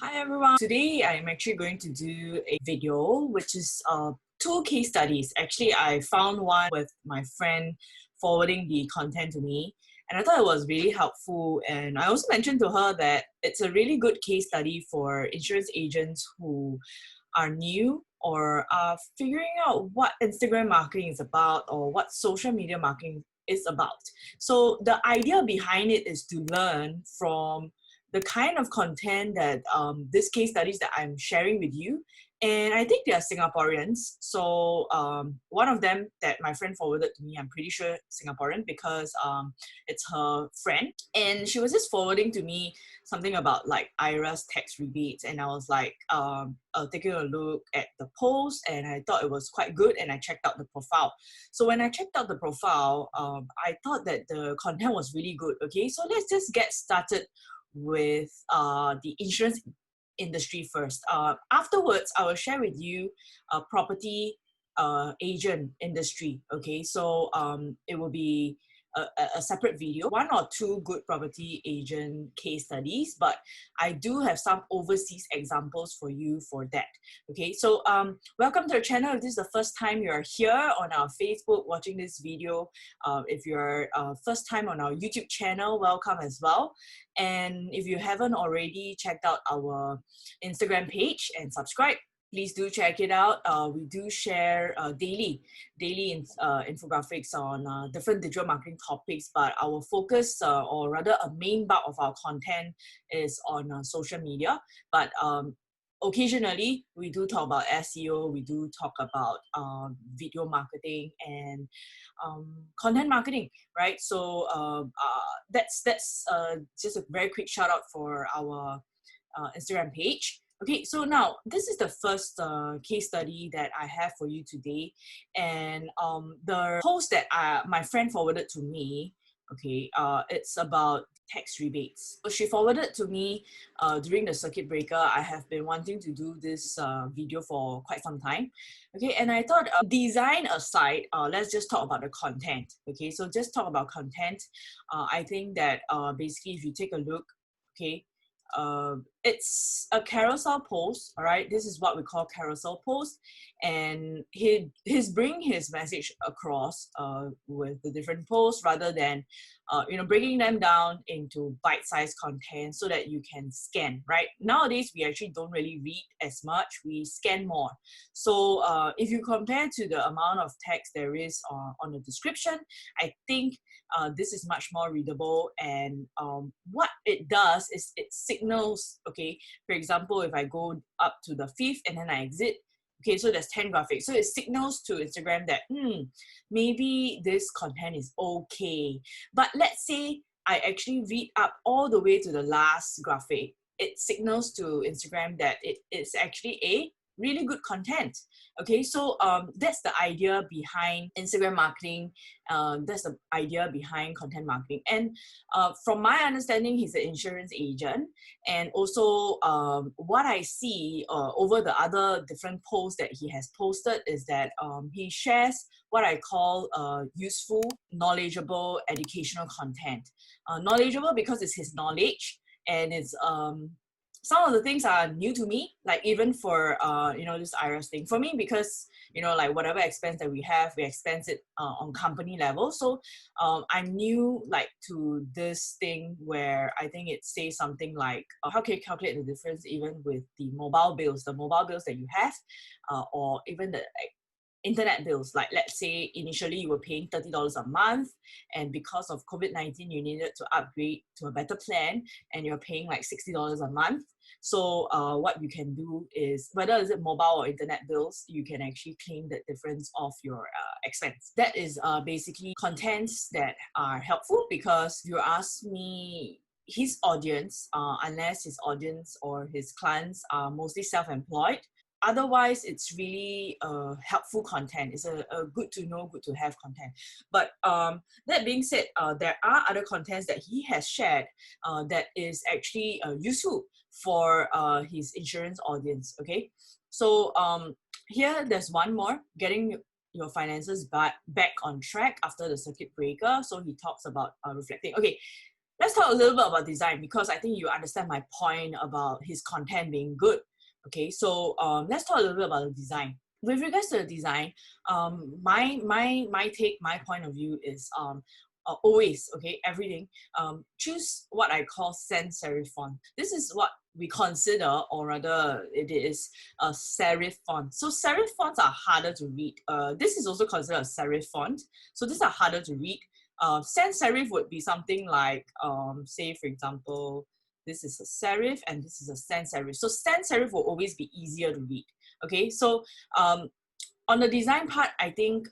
Hi everyone. Today I'm actually going to do a video which is two case studies. Actually, I found one with my friend forwarding the content to me, and I thought it was really helpful. And I also mentioned to her that it's a really good case study for insurance agents who are new or are figuring out what Instagram marketing is about or what social media marketing is about. So the idea behind it is to learn from the kind of content that this case studies that I'm sharing with you. And I think they are Singaporeans. So one of them that my friend forwarded to me, I'm pretty sure Singaporean because it's her friend. And she was just forwarding to me something about like IRA's tax rebates. And I was like, taking a look at the post and I thought it was quite good and I checked out the profile. So when I checked out the profile, I thought that the content was really good. Okay, so let's just get started with the insurance industry first. Afterwards, I will share with you property agent industry. Okay, so it will be a separate video, one or two good property agent case studies, but I do have some overseas examples for you for that. Okay, so welcome to our channel. If this is the first time you're here on our Facebook watching this video, if you're first time on our YouTube channel, welcome as well. And if you haven't already checked out our Instagram page and subscribe, please do check it out. We do share daily infographics on different digital marketing topics, but our focus, or rather a main bulk of our content is on social media. But occasionally, we do talk about SEO, we do talk about video marketing and content marketing, right? So that's just a very quick shout out for our Instagram page. Okay, so now this is the first case study that I have for you today, and the post that my friend forwarded to me. Okay, it's about tax rebates. So she forwarded to me during the circuit breaker. I have been wanting to do this video for quite some time. Okay, and I thought design aside, let's just talk about the content. Okay, so just talk about content. I think that basically if you take a look, okay, it's a carousel post. All right, this is what we call carousel post, and he's bringing his message across with the different posts rather than breaking them down into bite-sized content so that you can scan. Right, nowadays we actually don't really read as much, we scan more. So if you compare to the amount of text there is on the description, I think this is much more readable. And what it does is it signals, okay, for example, if I go up to the 5th and then I exit, okay, so there's 10 graphics. So it signals to Instagram that, maybe this content is okay. But let's say I actually read up all the way to the last graphic. It signals to Instagram that it is actually a really good content. Okay, so that's the idea behind Instagram marketing. That's the idea behind content marketing. And from my understanding, he's an insurance agent. And also what I see over the other different posts that he has posted is that he shares what I call useful, knowledgeable, educational content. Knowledgeable because it's his knowledge, and it's some of the things are new to me, like even for this IRS thing for me, because like whatever expense that we have, we expense it on company level. So I'm new like to this thing where I think it says something like how can you calculate the difference even with the mobile bills that you have, or even the internet bills. Like let's say initially you were paying $30 a month, and because of COVID-19 you needed to upgrade to a better plan and you're paying like $60 a month. So what you can do is, whether is it mobile or internet bills, you can actually claim the difference of your expense. That is basically contents that are helpful, because you ask me, his audience, unless his audience or his clients are mostly self-employed, otherwise it's really helpful content. It's a good to know, good to have content. But that being said, there are other contents that he has shared that is actually useful for his insurance audience. Okay, so here there's one more: getting your finances back on track after the circuit breaker. So he talks about reflecting. Okay, let's talk a little bit about design, because I think you understand my point about his content being good. Okay, so let's talk a little bit about the design. With regards to the design, my take, my point of view is always, okay, everything, choose what I call sans serif font. This is what we consider, or rather it is a serif font. So serif fonts are harder to read. This is also considered a serif font. So these are harder to read. Sans serif would be something like, say for example, this is a serif and this is a sans serif. So sans serif will always be easier to read. Okay, so on the design part, I think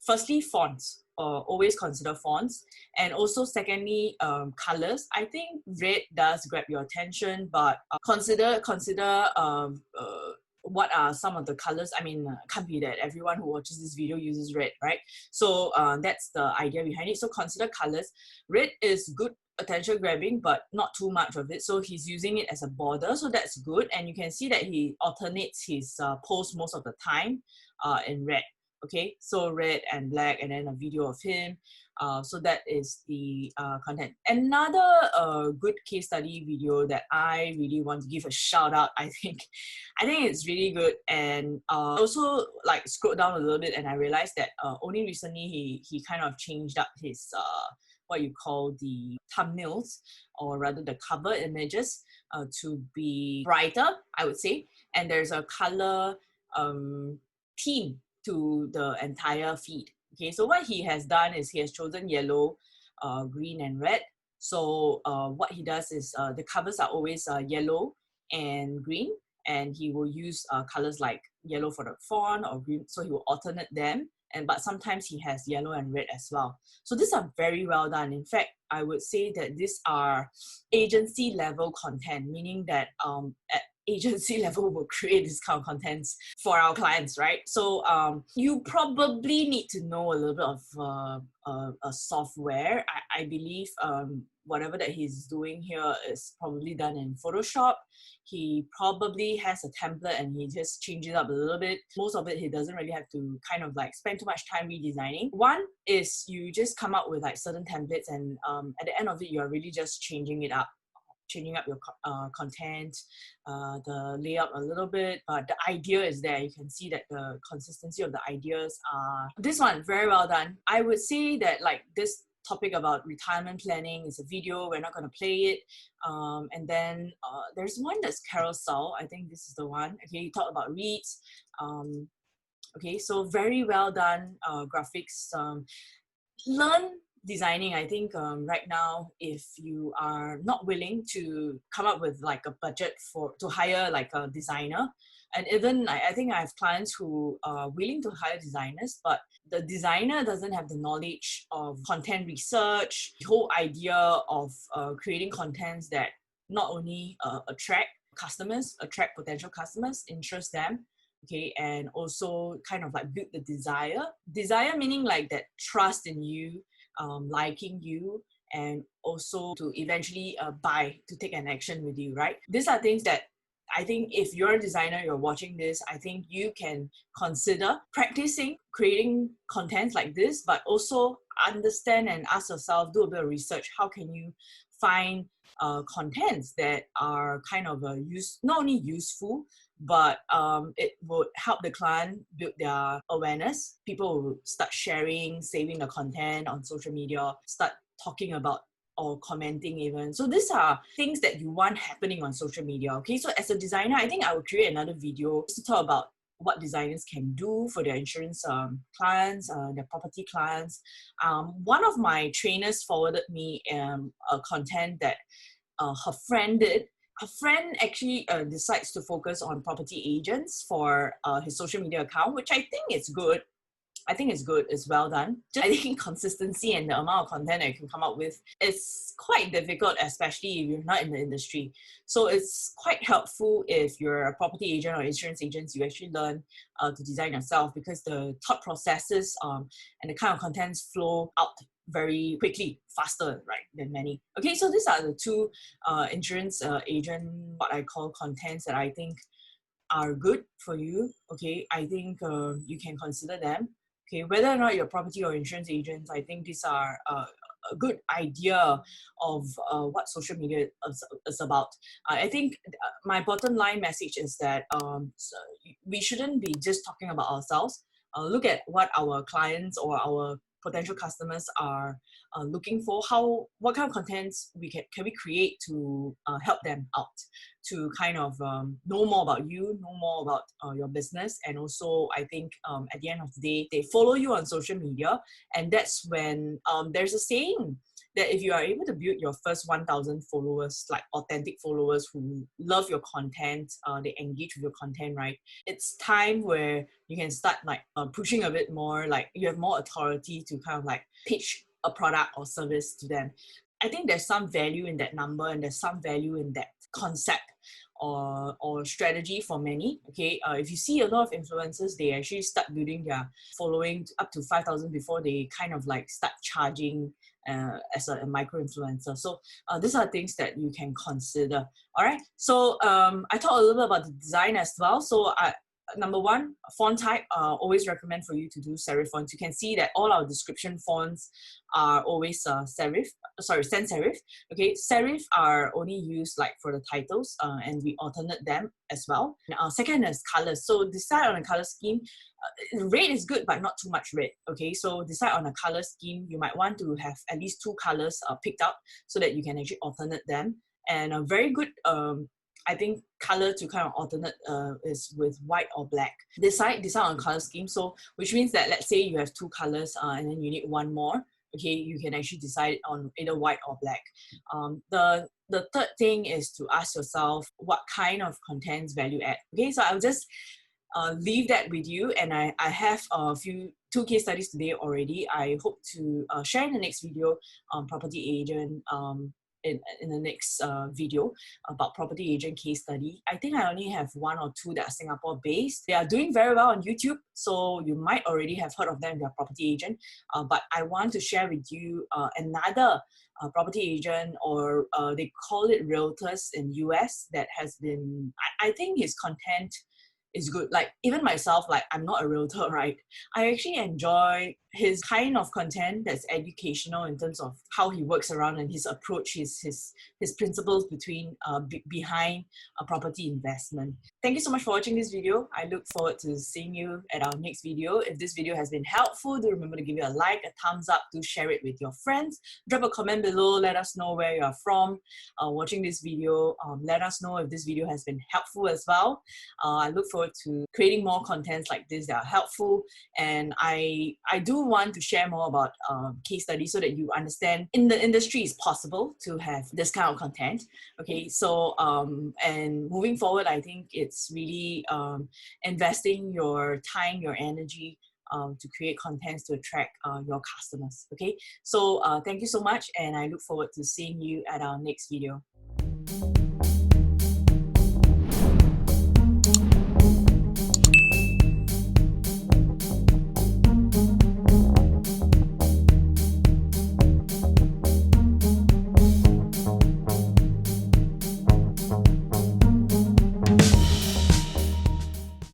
firstly, fonts. Always consider fonts, and also secondly, colors. I think red does grab your attention, but consider what are some of the colors. I mean, can't be that everyone who watches this video uses red, right? So that's the idea behind it. So consider colors. Red is good attention grabbing, but not too much of it. So he's using it as a border, so that's good. And you can see that he alternates his posts most of the time in red. Okay, so red and black, and then a video of him. So that is the content. Another good case study video that I really want to give a shout out. I think it's really good. And also like scrolled down a little bit, and I realized that only recently he kind of changed up his what you call the thumbnails, or rather the cover images, to be brighter, I would say. And there's a color theme to the entire feed. Okay, so what he has done is he has chosen yellow, green, and red. So what he does is the covers are always yellow and green, and he will use colors like yellow for the font or green, so he will alternate them. But sometimes he has yellow and red as well. So these are very well done. In fact, I would say that these are agency level content, meaning that at agency level will create this kind of contents for our clients, right? So you probably need to know a little bit of a software. I believe whatever that he's doing here is probably done in Photoshop. He probably has a template and he just changes it up a little bit. Most of it, he doesn't really have to kind of like spend too much time redesigning. One is you just come up with like certain templates, and at the end of it, you're really just changing up your content, the layout a little bit, but the idea is there. You can see that the consistency of the ideas are, this one, very well done. I would say that like this topic about retirement planning is a video, we're not going to play it. And then there's one that's carousel, I think this is the one. Okay, you talk about reads. Okay, so very well done graphics. Learn designing. I think right now, if you are not willing to come up with like a budget to hire like a designer, and even I think I have clients who are willing to hire designers, but the designer doesn't have the knowledge of content research, the whole idea of creating contents that not only attract potential customers, interest them, okay, and also kind of like build the desire meaning like that trust in you, liking you, and also to eventually to take an action with you, right? These are things that I think if you're a designer, you're watching this, I think you can consider practicing creating content like this, but also understand and ask yourself, do a bit of research. How can you find contents that are kind of not only useful, but it would help the client build their awareness. People will start sharing, saving the content on social media, start talking about or commenting even. So these are things that you want happening on social media. Okay, so as a designer, I think I will create another video to talk about what designers can do for their insurance clients, their property clients. One of my trainers forwarded me a content that her friend did. Her friend actually decides to focus on property agents for his social media account, which I think is good. I think it's good, it's well done. Just, I think consistency and the amount of content that you can come up with is quite difficult, especially if you're not in the industry. So it's quite helpful if you're a property agent or insurance agent, you actually learn to design yourself, because the thought processes and the kind of contents flow out very quickly, faster, right, than many. Okay, so these are the two insurance agent, what I call contents that I think are good for you. Okay, I think you can consider them. Okay, whether or not you're property or insurance agents, I think these are a good idea of what social media is about. I think my bottom line message is that so we shouldn't be just talking about ourselves. Look at what our clients or our potential customers are looking for. What kind of contents can we create to help them out, to kind of know more about you, know more about your business. And also, I think at the end of the day, they follow you on social media. And that's when there's a saying that if you are able to build your first 1,000 followers, like authentic followers who love your content, they engage with your content, right? It's time where you can start like pushing a bit more, like you have more authority to kind of like pitch a product or service to them. I think there's some value in that number, and there's some value in that concept or strategy for many. Okay, if you see a lot of influencers, they actually start building their following up to 5,000 before they kind of like start charging as a micro influencer. So these are things that you can consider. All right, so I talked a little bit about the design as well. So number one, font type, always recommend for you to do serif fonts. You can see that all our description fonts are always sans serif. Okay, serif are only used like for the titles, and we alternate them as well. Second is colors. So decide on a color scheme. Red is good, but not too much red. Okay, so decide on a color scheme. You might want to have at least 2 colors picked out so that you can actually alternate them. And a very good I think color to kind of alternate is with white or black. Decide on color scheme. So which means that let's say you have 2 colors and then you need 1 more. Okay, you can actually decide on either white or black. The third thing is to ask yourself what kind of contents value add. Okay, so I'll just leave that with you, and I have a few 2 case studies today already. I hope to share in the next video on property agent in the next video about property agent case study. I think I only have 1 or 2 that are Singapore based. They are doing very well on YouTube, so you might already have heard of them. They are property agent, but I want to share with you another property agent, or they call it realtors in US, that has been, I think his content is good. Like even myself, like I'm not a realtor, right? I actually enjoy his kind of content that's educational in terms of how he works around and his approach, his principles behind a property investment. Thank you so much for watching this video. I look forward to seeing you at our next video. If this video has been helpful, do remember to give it a like, a thumbs up, do share it with your friends. Drop a comment below, let us know where you are from watching this video. Let us know if this video has been helpful as well. I look forward to creating more contents like this that are helpful, and I do want to share more about case studies so that you understand in the industry it's possible to have this kind of content. Okay, so and moving forward, I think it's really investing your time, your energy to create contents to attract your customers. Okay, so thank you so much, and I look forward to seeing you at our next video.